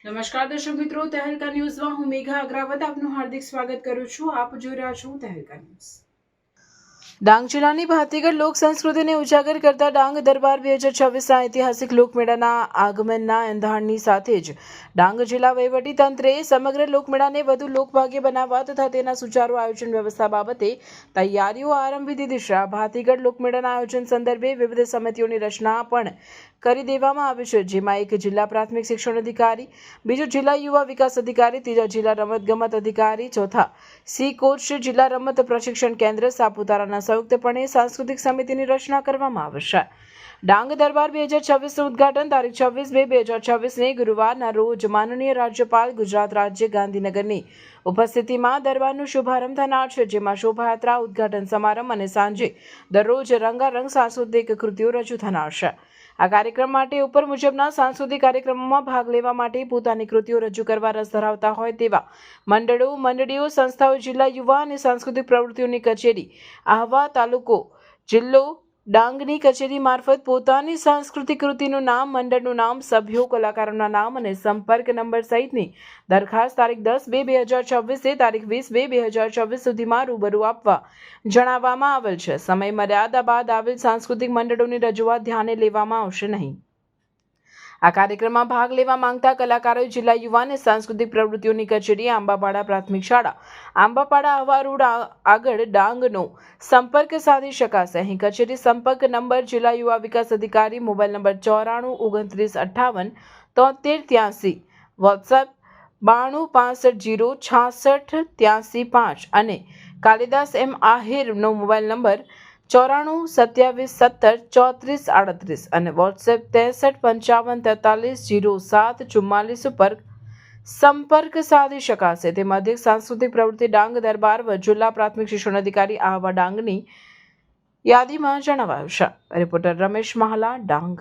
નમસ્કાર દર્શક મિત્રો, તહેલકા ન્યૂઝમાં હું મેઘા અગ્રવાલ આપનું હાર્દિક સ્વાગત કરું છું. આપ જોઈ રહ્યા છો તહેલકા ન્યૂઝ. ડાંગ જિલ્લાની ભાતીગળ લોક સંસ્કૃતિને ઉજાગર કરતા ડાંગ દરબાર 2026ના ઐતિહાસિક લોકમેળાના આગમનના એંધાણની સાથે જ ડાંગ જિલ્લા વહીવટી તંત્રે સમગ્ર લોકમેળાને વધુ લોકભાગ્ય બનાવવા તથા તેના સુચારુ આયોજન વ્યવસ્થા બાબતે તૈયારીઓ આરંભી દીધી છે. ભાતીગળ લોકમેળાના આયોજન સંદર્ભે વિવિધ સમિતિઓની રચના પણ કરી દેવામાં આવી છે, જેમાં એક જિલ્લા પ્રાથમિક શિક્ષણ અધિકારી, બીજો જિલ્લા યુવા વિકાસ અધિકારી, ત્રીજા જિલ્લા રમતગમત અધિકારી, ચોથા સી કોચ જિલ્લા રમત પ્રશિક્ષણ કેન્દ્ર સાપુતારાના સંયુક્તપણે સાંસ્કૃતિક સમિતિની રચના કરવામાં આવશે. ડાંગ દરબાર 2026નું ઉદ્ઘાટન તારીખ 26/2/2026ને ગુરુવારના રોજ માનનીય રાજ્યપાલ ગુજરાત રાજ્ય ગાંધીનગરની ઉપસ્થિતિમાં દરબારનો શુભારંભ થનાર છે, જેમાં શોભાયાત્રા, ઉદ્ઘાટન સમારંભ અને સાંજે દરરોજ રંગારંગ સાંસ્કૃતિક કૃતિઓ રજૂ થનાર છે. આ કાર્યક્રમ માટે ઉપર મુજબના સાંસ્કૃતિક કાર્યક્રમોમાં ભાગ લેવા માટે પોતાની કૃતિઓ રજૂ કરવા રસ ધરાવતા હોય તેવા મંડળો, મંડળીઓ, સંસ્થાઓ, જિલ્લા યુવા અને સાંસ્કૃતિક પ્રવૃત્તિઓની કચેરી, આહવા તાલુકો, જિલ્લો ડાંગની કચેરી મારફત પોતાની સાંસ્કૃતિક કૃતિનું નામ, મંડળનું નામ, સભ્યો, કલાકારોના નામ અને સંપર્ક નંબર સહિતની દરખાસ્ત તારીખ 10/2/2026 તારીખ 20/2/2026 સુધીમાં રૂબરૂ આપવા જણાવવામાં આવેલ છે. સમય મર્યાદા બાદ આવેલ સાંસ્કૃતિક મંડળોની રજૂઆત ધ્યાને લેવામાં આવશે નહીં. આ કાર્યક્રમમાં ભાગ લેવા માંગતા કલાકારોએ જિલ્લા યુવા અને સાંસ્કૃતિક પ્રવૃત્તિઓની કચેરી, આંબાપાડા પ્રાથમિક શાળા, આંબાપાડા આહવા રોડ આગળ ડાંગનો સંપર્ક સાધી શકાશે. અહીં કચેરી સંપર્ક નંબર જિલ્લા યુવા વિકાસ અધિકારી, મોબાઈલ નંબર 94 29 58 73 83, વોટ્સએપ 92 65 066 83 5 અને કાલિદાસ એમ આહિરનો મોબાઈલ નંબર 94 27 17 34 38 અને વોટ્સએપ 63 55 43 07 44 ઉપર સંપર્ક સાધી શકાશે. તેમાં અધિક સાંસ્કૃતિક પ્રવૃત્તિ ડાંગ દરબાર જિલ્લા પ્રાથમિક શિક્ષણ અધિકારી આહવા ડાંગની યાદીમાં જણાવાયું છે. રિપોર્ટર રમેશ મહાલા, ડાંગ.